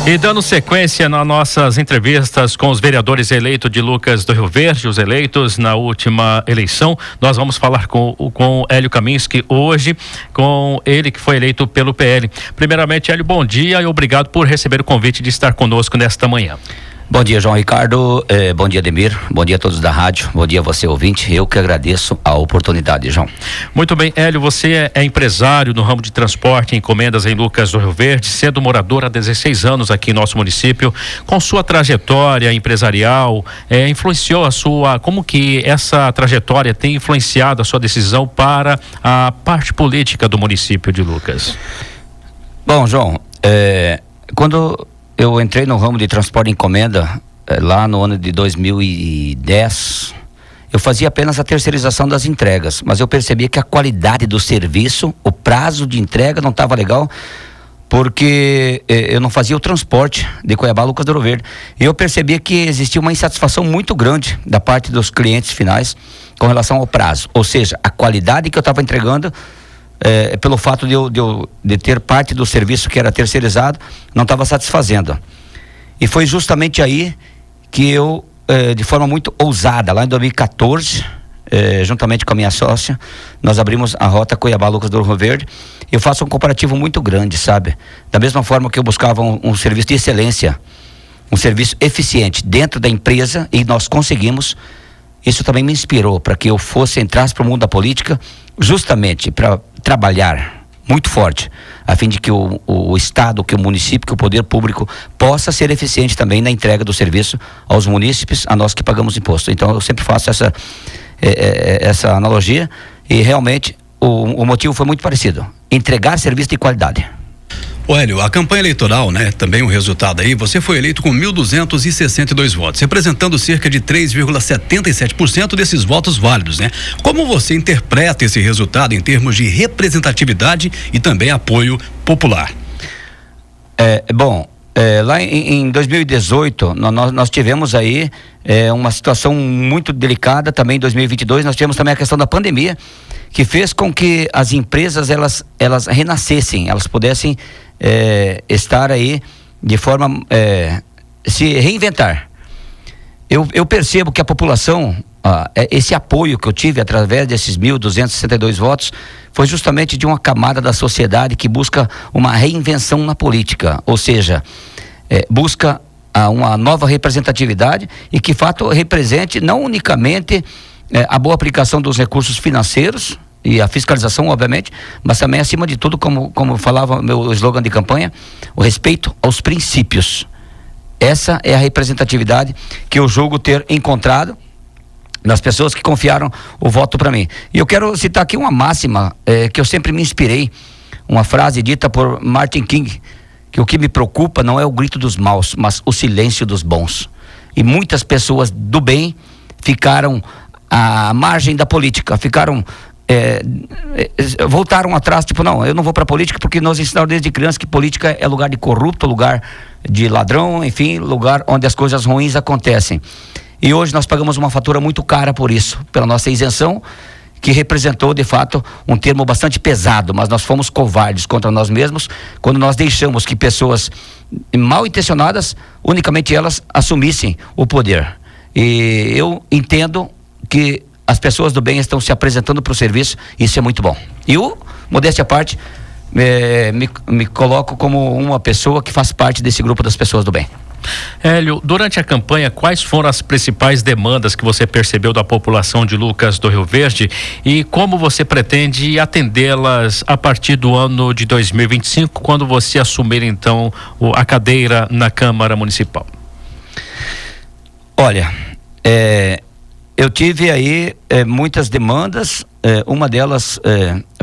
E dando sequência nas nossas entrevistas com os vereadores eleitos de Lucas do Rio Verde, os eleitos na última eleição, nós vamos falar com Hélio Kaminski hoje, com ele que foi eleito pelo PL. Primeiramente, Hélio, bom dia e obrigado por receber o convite de estar conosco nesta manhã. Bom dia, João Ricardo, bom dia, Ademir, bom dia a todos da rádio, bom dia a você, ouvinte, eu que agradeço a oportunidade, João. Muito bem, Hélio, você é empresário no ramo de transporte e encomendas em Lucas do Rio Verde, sendo morador há 16 anos aqui em nosso município. Com sua trajetória empresarial, influenciou como que essa trajetória tem influenciado a sua decisão para a parte política do município de Lucas? Bom, João, quando eu entrei no ramo de transporte e encomenda, lá no ano de 2010, eu fazia apenas a terceirização das entregas, mas eu percebia que a qualidade do serviço, o prazo de entrega não estava legal, porque eu não fazia o transporte de Cuiabá a Lucas do Rio Verde. E eu percebia que existia uma insatisfação muito grande da parte dos clientes finais com relação ao prazo, ou seja, a qualidade que eu estava entregando, pelo fato de ter parte do serviço que era terceirizado, não estava satisfazendo. E foi justamente aí que eu, de forma muito ousada, lá em 2014, juntamente com a minha sócia, nós abrimos a rota Cuiabá-Lucas do Rio Verde. Eu faço um comparativo muito grande, sabe? Da mesma forma que eu buscava um serviço de excelência, um serviço eficiente dentro da empresa, e nós conseguimos. Isso também me inspirou para que eu entrasse para o mundo da política, justamente para trabalhar muito forte, a fim de que o Estado, que o município, que o poder público possa ser eficiente também na entrega do serviço aos munícipes, a nós que pagamos imposto. Então eu sempre faço essa analogia, e realmente o motivo foi muito parecido: entregar serviço de qualidade. Ô Hélio, a campanha eleitoral, né, também o resultado aí, você foi eleito com 1.262 votos, representando cerca de 3,77% desses votos válidos, né? Como você interpreta esse resultado em termos de representatividade e também apoio popular? Lá em 2018, nós tivemos aí uma situação muito delicada. Também em 2022 nós tivemos também a questão da pandemia, que fez com que as empresas elas renascessem, elas pudessem estar aí de forma se reinventar. Eu percebo que a população, esse apoio que eu tive através desses 1.262 votos, foi justamente de uma camada da sociedade que busca uma reinvenção na política, ou seja, busca uma nova representatividade, e que fato represente não unicamente a boa aplicação dos recursos financeiros e a fiscalização, obviamente, mas também, acima de tudo, como falava meu slogan de campanha, o respeito aos princípios. Essa é a representatividade que eu julgo ter encontrado nas pessoas que confiaram o voto para mim. E eu quero citar aqui uma máxima que eu sempre me inspirei, uma frase dita por Martin King, que o que me preocupa não é o grito dos maus, mas o silêncio dos bons. E muitas pessoas do bem ficaram à margem da política, voltaram atrás, tipo, não, eu não vou para política, porque nós ensinamos desde criança que política é lugar de corrupto, lugar de ladrão, enfim, lugar onde as coisas ruins acontecem. E hoje nós pagamos uma fatura muito cara por isso, pela nossa isenção, que representou de fato um termo bastante pesado, mas nós fomos covardes contra nós mesmos quando nós deixamos que pessoas mal intencionadas, unicamente elas, assumissem o poder. E eu entendo que as pessoas do bem estão se apresentando para o serviço, isso é muito bom. E modéstia à parte, me coloco como uma pessoa que faz parte desse grupo das pessoas do bem. Hélio, durante a campanha, quais foram as principais demandas que você percebeu da população de Lucas do Rio Verde, e como você pretende atendê-las a partir do ano de 2025, quando você assumir então a cadeira na Câmara Municipal? Olha, eu tive aí muitas demandas. Uma delas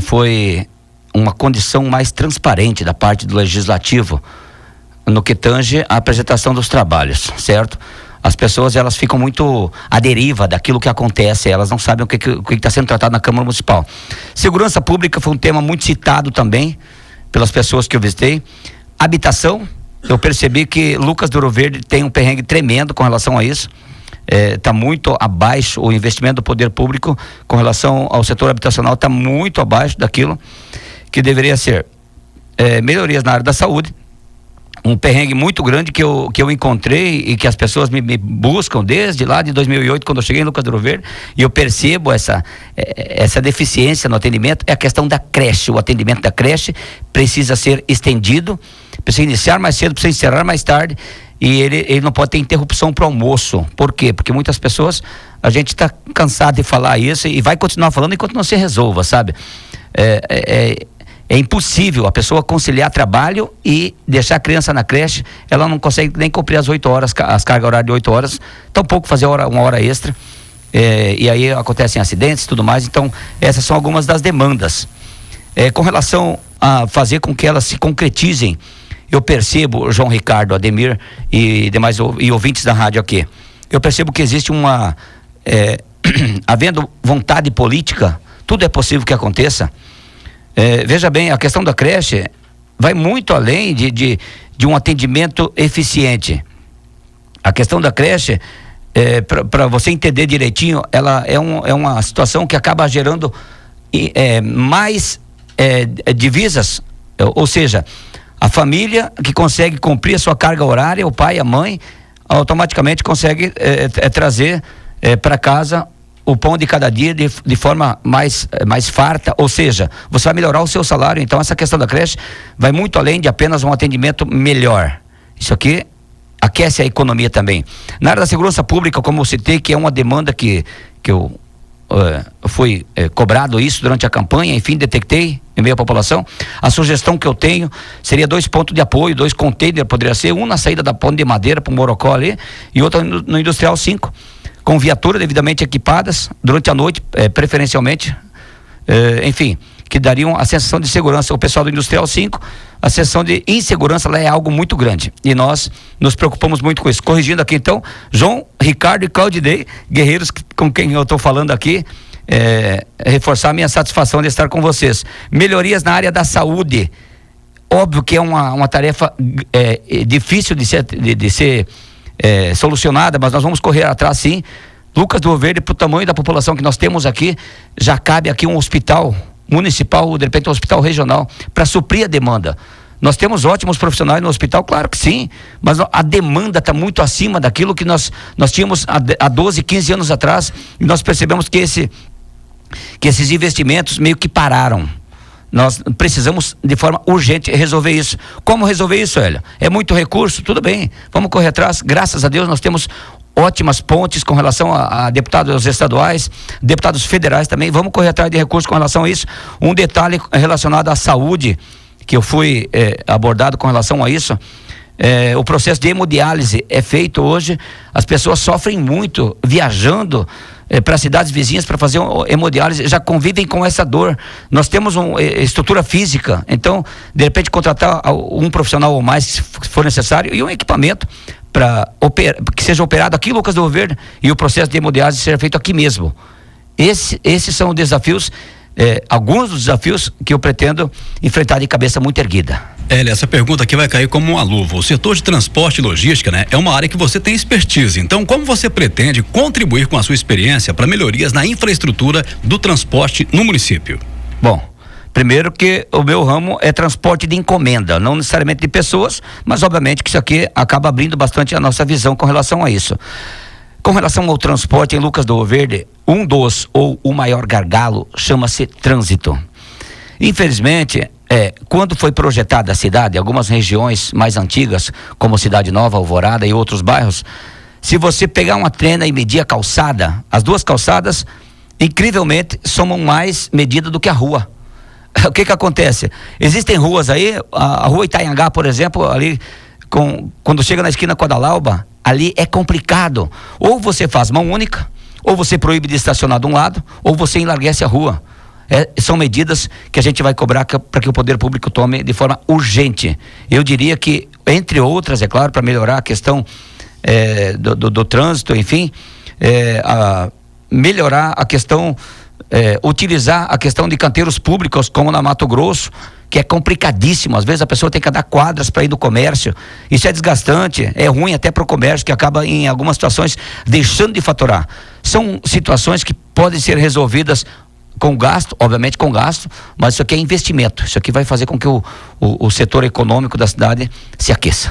foi uma condição mais transparente da parte do Legislativo no que tange a apresentação dos trabalhos, certo? As pessoas, elas ficam muito à deriva daquilo que acontece, elas não sabem o que está sendo tratado na Câmara Municipal. Segurança Pública foi um tema muito citado também pelas pessoas que eu visitei. Habitação, eu percebi que Lucas do Rio Verde tem um perrengue tremendo com relação a isso. Está muito abaixo o investimento do poder público com relação ao setor habitacional, está muito abaixo daquilo que deveria ser. Melhorias na área da saúde, um perrengue muito grande que eu encontrei e que as pessoas me buscam desde lá de 2008, quando eu cheguei em Lucas do Rio Verde, e eu percebo essa deficiência no atendimento, é a questão da creche. O atendimento da creche precisa ser estendido, precisa iniciar mais cedo, precisa encerrar mais tarde, e ele não pode ter interrupção para o almoço. Por quê? Porque muitas pessoas, a gente está cansado de falar isso e vai continuar falando enquanto não se resolva, sabe? É impossível a pessoa conciliar trabalho e deixar a criança na creche. Ela não consegue nem cumprir as 8 horas, as cargas horárias de 8 horas, tampouco fazer uma hora extra, e aí acontecem acidentes e tudo mais. Então essas são algumas das demandas. Com relação a fazer com que elas se concretizem, eu percebo, João Ricardo, Ademir e demais ouvintes da rádio aqui, eu percebo que existe havendo vontade política, tudo é possível que aconteça. Veja bem, a questão da creche vai muito além de um atendimento eficiente. A questão da creche, para você entender direitinho, ela é uma situação que acaba gerando mais divisas, ou seja, a família que consegue cumprir a sua carga horária, o pai, a mãe, automaticamente consegue trazer para casa o pão de cada dia de forma mais farta, ou seja, você vai melhorar o seu salário. Então essa questão da creche vai muito além de apenas um atendimento melhor. Isso aqui aquece a economia também. Na área da segurança pública, como eu citei, que é uma demanda que eu fui cobrado isso durante a campanha, enfim, detectei em meio à população. A sugestão que eu tenho seria 2 pontos de apoio, 2 containers, poderia ser, um na saída da Ponte de Madeira para o Morocó ali, e outro no Industrial 5, com viaturas devidamente equipadas, durante a noite, preferencialmente, enfim, que dariam a sensação de segurança. O pessoal do Industrial 5, a sensação de insegurança lá é algo muito grande, e nós nos preocupamos muito com isso. Corrigindo aqui então, João, Ricardo e Claudinei, guerreiros com quem eu estou falando aqui, reforçar a minha satisfação de estar com vocês. Melhorias na área da saúde, óbvio que é uma tarefa difícil de ser solucionada, mas nós vamos correr atrás sim. Lucas do Rio Verde, para o tamanho da população que nós temos aqui, já cabe aqui um hospital municipal, de repente um hospital regional, para suprir a demanda. Nós temos ótimos profissionais no hospital, claro que sim, mas a demanda está muito acima daquilo que nós tínhamos há 12, 15 anos atrás, e nós percebemos que esses investimentos meio que pararam. Nós precisamos de forma urgente resolver isso. Como resolver isso, Hélio? É muito recurso? Tudo bem, vamos correr atrás. Graças a Deus nós temos ótimas pontes com relação a deputados estaduais, deputados federais também. Vamos correr atrás de recursos com relação a isso. Um detalhe relacionado à saúde, que eu fui abordado com relação a isso, o processo de hemodiálise é feito hoje. As pessoas sofrem muito viajando para cidades vizinhas para fazer hemodiálise, já convivem com essa dor. Nós temos uma estrutura física, então de repente contratar um profissional ou mais, se for necessário, e um equipamento que seja operado aqui em Lucas do Rio Verde, e o processo de hemodiálise seja feito aqui mesmo. Esses são desafios, alguns dos desafios que eu pretendo enfrentar de cabeça muito erguida. Essa pergunta aqui vai cair como uma luva. O setor de transporte e logística, né, é uma área que você tem expertise. Então, como você pretende contribuir com a sua experiência para melhorias na infraestrutura do transporte no município? Bom, primeiro que o meu ramo é transporte de encomenda, não necessariamente de pessoas, mas obviamente que isso aqui acaba abrindo bastante a nossa visão com relação a isso. Com relação ao transporte em Lucas do Rio Verde, ou o maior gargalo chama-se trânsito. Infelizmente, quando foi projetada a cidade, algumas regiões mais antigas, como Cidade Nova, Alvorada e outros bairros, se você pegar uma trena e medir a calçada, as duas calçadas, incrivelmente, somam mais medida do que a rua. O que acontece? Existem ruas aí, a rua Itanhangá, por exemplo, ali, quando chega na esquina com a Dalauba, ali é complicado. Ou você faz mão única, ou você proíbe de estacionar de um lado, ou você enlarguece a rua. São medidas que a gente vai cobrar para que o poder público tome de forma urgente. Eu diria que, entre outras, é claro, para melhorar a questão do trânsito, enfim, melhorar a questão, utilizar a questão de canteiros públicos, como na Mato Grosso, que é complicadíssimo. Às vezes a pessoa tem que andar quadras para ir no comércio. Isso é desgastante, é ruim até para o comércio, que acaba em algumas situações deixando de faturar. São situações que podem ser resolvidas com gasto, obviamente com gasto, mas isso aqui é investimento. Isso aqui vai fazer com que o setor econômico da cidade se aqueça.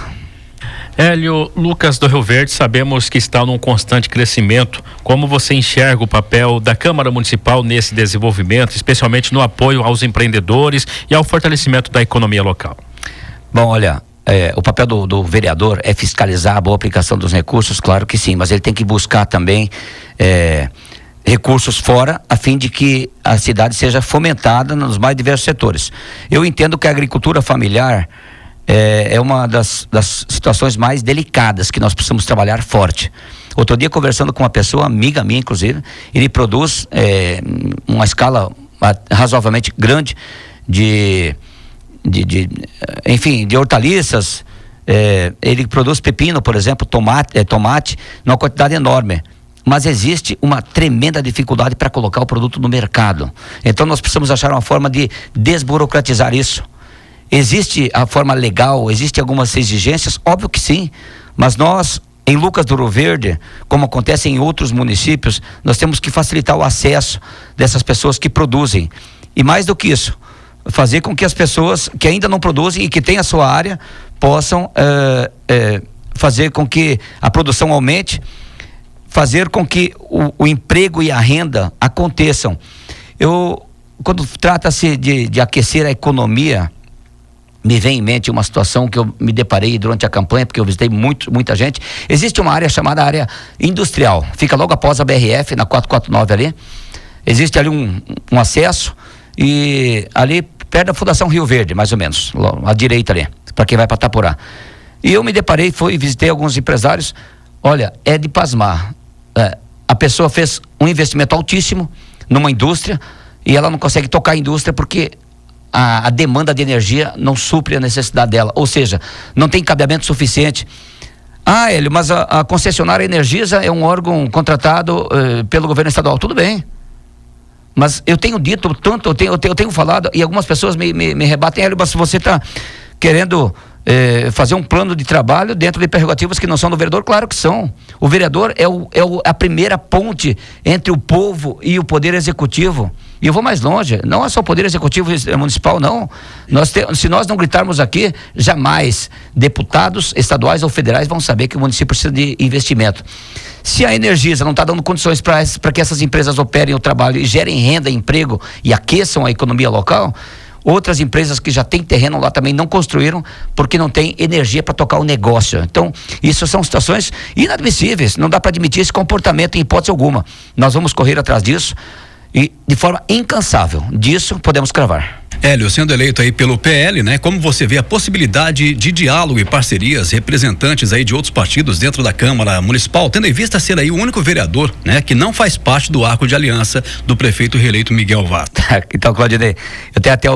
Hélio, Lucas do Rio Verde, sabemos que está num constante crescimento. Como você enxerga o papel da Câmara Municipal nesse desenvolvimento, especialmente no apoio aos empreendedores e ao fortalecimento da economia local? Bom, olha, o papel do vereador é fiscalizar a boa aplicação dos recursos, claro que sim, mas ele tem que buscar também recursos fora, a fim de que a cidade seja fomentada nos mais diversos setores. Eu entendo que a agricultura familiar é uma das situações mais delicadas que nós precisamos trabalhar forte. Outro dia, conversando com uma pessoa, amiga minha inclusive, ele produz uma escala razoavelmente grande de hortaliças. Ele produz pepino, por exemplo, tomate, numa quantidade enorme. Mas existe uma tremenda dificuldade para colocar o produto no mercado. Então nós precisamos achar uma forma de desburocratizar isso. Existe a forma legal, existem algumas exigências, óbvio que sim, mas nós, em Lucas do Rio Verde, como acontece em outros municípios, nós temos que facilitar o acesso dessas pessoas que produzem. E mais do que isso, fazer com que as pessoas que ainda não produzem e que têm a sua área possam fazer com que a produção aumente, fazer com que o emprego e a renda aconteçam. Quando trata-se de aquecer a economia, me vem em mente uma situação que eu me deparei durante a campanha, porque eu visitei muita gente. Existe uma área chamada área industrial, fica logo após a BRF, na 449 ali. Existe ali um acesso, e ali perto da Fundação Rio Verde, mais ou menos, à direita ali, para quem vai para Itaporá. E eu me deparei, visitei alguns empresários. Olha, é de pasmar. A pessoa fez um investimento altíssimo numa indústria e ela não consegue tocar a indústria porque a demanda de energia não supre a necessidade dela, ou seja, não tem cabeamento suficiente. Hélio, mas a concessionária Energisa é um órgão contratado pelo governo estadual. Tudo bem, mas eu tenho dito tanto, eu tenho falado, e algumas pessoas me rebatem: Hélio, mas você está querendo fazer um plano de trabalho dentro de prerrogativas que não são do vereador. Claro que são. O vereador é a primeira ponte entre o povo e o poder executivo. E eu vou mais longe, não é só o poder executivo municipal, não. Se nós não gritarmos aqui, jamais deputados estaduais ou federais vão saber que o município precisa de investimento. Se a Energisa não está dando condições para que essas empresas operem o trabalho e gerem renda, emprego e aqueçam a economia local, outras empresas que já têm terreno lá também não construíram porque não tem energia para tocar o negócio. Então, isso são situações inadmissíveis. Não dá para admitir esse comportamento em hipótese alguma. Nós vamos correr atrás disso e de forma incansável. Disso podemos cravar. Hélio, sendo eleito aí pelo PL, né? Como você vê a possibilidade de diálogo e parcerias, representantes aí de outros partidos dentro da Câmara Municipal, tendo em vista ser aí o único vereador, né? Que não faz parte do arco de aliança do prefeito reeleito Miguel Vata. Então, Claudinei, eu tenho até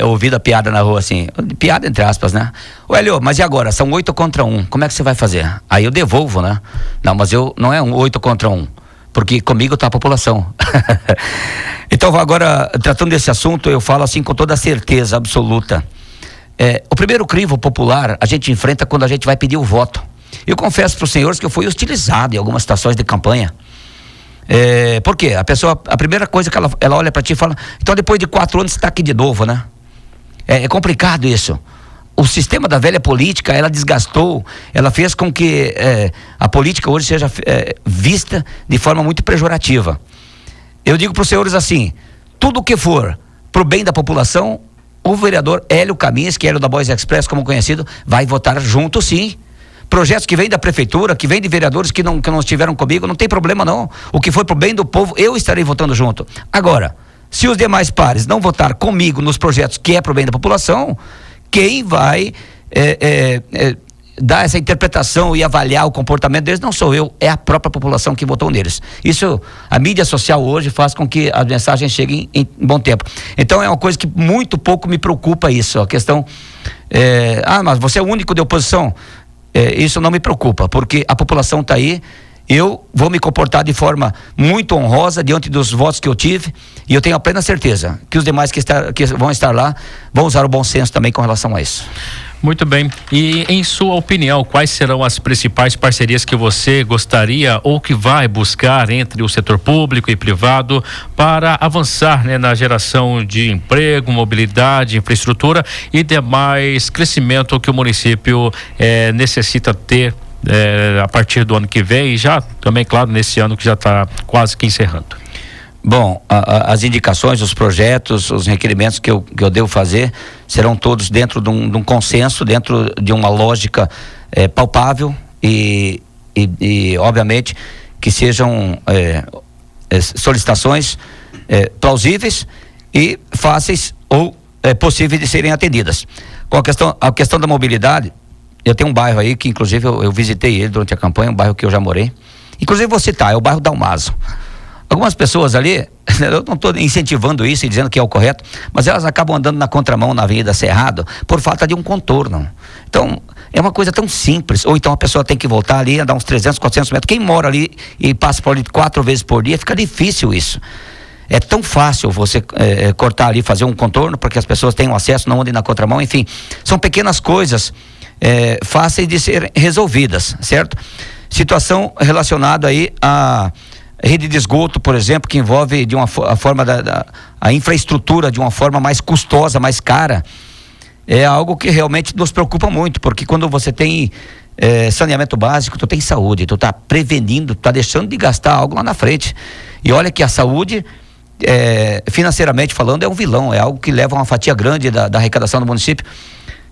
ouvido a piada na rua assim, piada entre aspas, né? Ô Hélio, mas e agora? São 8 contra 1, como é que você vai fazer? Aí eu devolvo, né? Não, mas não é 8 contra 1. Porque comigo está a população. Então, agora, tratando desse assunto, eu falo assim com toda certeza absoluta. O primeiro crivo popular a gente enfrenta quando a gente vai pedir o voto. Eu confesso para os senhores que eu fui hostilizado em algumas situações de campanha. Por quê? A primeira coisa que ela olha para ti e fala: então depois de 4 anos você está aqui de novo, né? É complicado isso. O sistema da velha política, ela desgastou, ela fez com que a política hoje seja vista de forma muito pejorativa. Eu digo para os senhores assim: tudo que for pro bem da população, o vereador Hélio Kaminski, Hélio da Boys Express, como conhecido, vai votar junto, sim. Projetos que vêm da prefeitura, que vêm de vereadores que não estiveram comigo, não tem problema não. O que for pro bem do povo, eu estarei votando junto. Agora, se os demais pares não votar comigo nos projetos que é pro bem da população, quem vai dar essa interpretação e avaliar o comportamento deles não sou eu, é a própria população que votou neles. Isso, a mídia social hoje faz com que as mensagens cheguem em bom tempo. Então é uma coisa que muito pouco me preocupa isso, a questão, mas você é o único de oposição. Isso não me preocupa, porque a população está aí. Eu vou me comportar de forma muito honrosa diante dos votos que eu tive, e eu tenho a plena certeza que os demais que vão estar lá vão usar o bom senso também com relação a isso. Muito bem. E em sua opinião, quais serão as principais parcerias que você gostaria ou que vai buscar entre o setor público e privado para avançar, né, na geração de emprego, mobilidade, infraestrutura e demais crescimento que o município necessita ter a partir do ano que vem e já também, claro, nesse ano que já está quase que encerrando? Bom, as indicações, os projetos, os requerimentos que eu devo fazer serão todos dentro de um consenso, dentro de uma lógica palpável e obviamente que sejam solicitações plausíveis e fáceis ou possíveis de serem atendidas. Com a questão da mobilidade, eu tenho um bairro aí que inclusive eu visitei ele durante a campanha, um bairro que eu já morei, inclusive vou citar, é o bairro Dalmaso. Algumas pessoas ali, eu não estou incentivando isso e dizendo que é o correto, mas elas acabam andando na contramão na Avenida Cerrado por falta de um contorno. Então, é uma coisa tão simples. Ou então a pessoa tem que voltar ali, andar uns 300, 400 metros. Quem mora ali e passa por ali 4 vezes por dia, fica difícil isso. É tão fácil você cortar ali, fazer um contorno, para que as pessoas tenham acesso, não andem na contramão. Enfim, são pequenas coisas fáceis de serem resolvidas, certo? Situação relacionada aí a rede de esgoto, por exemplo, que envolve de uma forma a infraestrutura de uma forma mais custosa, mais cara, é algo que realmente nos preocupa muito, porque quando você tem saneamento básico, tu tem saúde, tu tá prevenindo, tu tá deixando de gastar algo lá na frente. E olha que a saúde, financeiramente falando, é um vilão, é algo que leva uma fatia grande da arrecadação do município.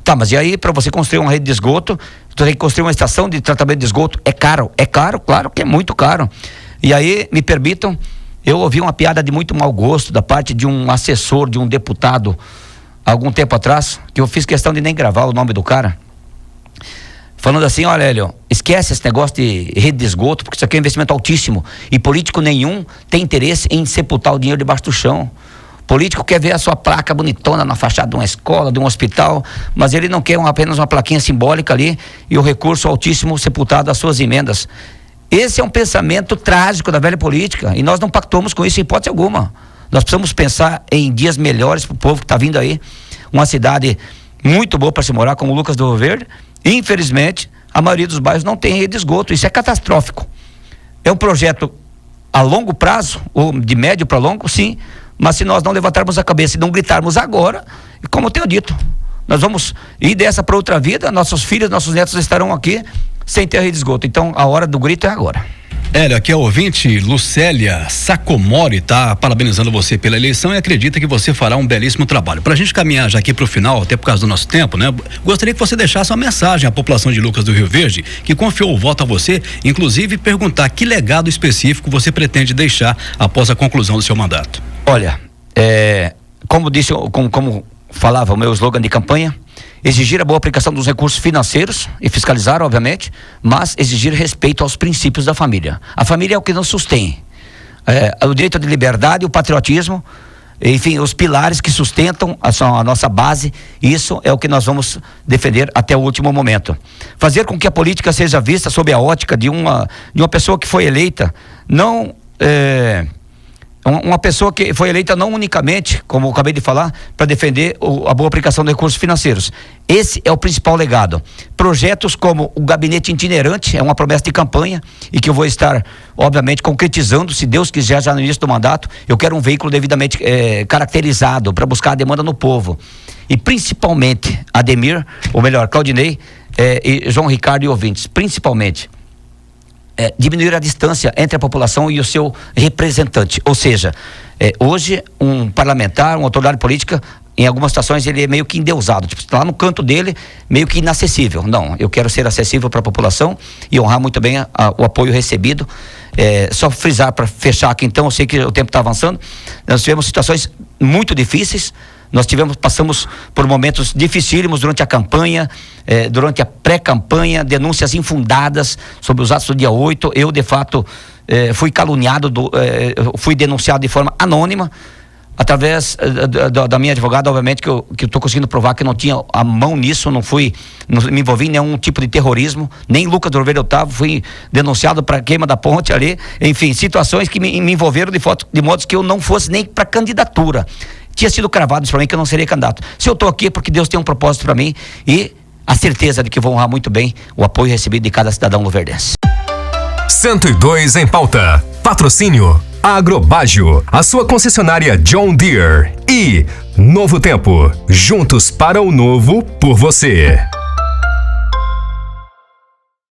Tá, mas e aí, para você construir uma rede de esgoto, tu tem que construir uma estação de tratamento de esgoto, é caro, claro que é muito caro. E aí, me permitam, eu ouvi uma piada de muito mau gosto da parte de um assessor, de um deputado, algum tempo atrás, que eu fiz questão de nem gravar o nome do cara, falando assim: olha, Hélio, esquece esse negócio de rede de esgoto, porque isso aqui é um investimento altíssimo, e político nenhum tem interesse em sepultar o dinheiro debaixo do chão. Político quer ver a sua placa bonitona na fachada de uma escola, de um hospital, mas ele não quer apenas uma plaquinha simbólica ali e o recurso altíssimo sepultado às suas emendas. Esse é um pensamento trágico da velha política e nós não pactuamos com isso em hipótese alguma. Nós precisamos pensar em dias melhores para o povo que está vindo aí. Uma cidade muito boa para se morar, como Lucas do Rio Verde. Infelizmente, a maioria dos bairros não tem rede de esgoto. Isso é catastrófico. É um projeto a longo prazo, ou de médio para longo, sim, mas se nós não levantarmos a cabeça e não gritarmos agora, como eu tenho dito, nós vamos ir dessa para outra vida, nossos filhos, nossos netos estarão aqui sem ter rede de esgoto. Então a hora do grito é agora. Hélio, aqui é o ouvinte Lucélia Sacomori, tá parabenizando você pela eleição e acredita que você fará um belíssimo trabalho. Pra gente caminhar já aqui pro final, até por causa do nosso tempo, né? Gostaria que você deixasse uma mensagem à população de Lucas do Rio Verde, que confiou o voto a você, inclusive perguntar que legado específico você pretende deixar após a conclusão do seu mandato. Olha, como disse, como falava o meu slogan de campanha, exigir a boa aplicação dos recursos financeiros e fiscalizar, obviamente, mas exigir respeito aos princípios da família. A família é o que nos sustém. O direito de liberdade, o patriotismo, enfim, os pilares que sustentam a nossa base, isso é o que nós vamos defender até o último momento. Fazer com que a política seja vista sob a ótica de uma pessoa que foi eleita, não... uma pessoa que foi eleita não unicamente, como eu acabei de falar, para defender a boa aplicação de recursos financeiros. Esse é o principal legado. Projetos como o gabinete itinerante, é uma promessa de campanha e que eu vou estar, obviamente, concretizando, se Deus quiser, já no início do mandato. Eu quero um veículo devidamente caracterizado para buscar a demanda no povo. E principalmente, Ademir, ou melhor, Claudinei, e João Ricardo e ouvintes, principalmente, diminuir a distância entre a população e o seu representante. Ou seja, hoje um parlamentar, uma autoridade política, em algumas situações ele é meio que endeusado, tipo, lá no canto dele, meio que inacessível. Não, eu quero ser acessível para a população e honrar muito bem o apoio recebido. Só frisar para fechar aqui então, eu sei que o tempo está avançando, nós tivemos situações muito difíceis. Passamos por momentos dificílimos durante a campanha, durante a pré-campanha, denúncias infundadas sobre os atos do dia 8. Eu, de fato, fui caluniado, fui denunciado de forma anônima, através da minha advogada, obviamente, que eu estou conseguindo provar que não tinha a mão nisso, não me envolvi em nenhum tipo de terrorismo, nem Lucas do Rio Verde Otávio, fui denunciado para queima da ponte ali, enfim, situações que me envolveram de modo que eu não fosse nem para candidatura. Tinha sido cravado isso para mim que eu não seria candidato. Se eu estou aqui é porque Deus tem um propósito para mim e a certeza de que vou honrar muito bem o apoio recebido de cada cidadão luverdense. 102 em pauta. Patrocínio Agrobágio, a sua concessionária John Deere e Novo Tempo, juntos para o novo por você.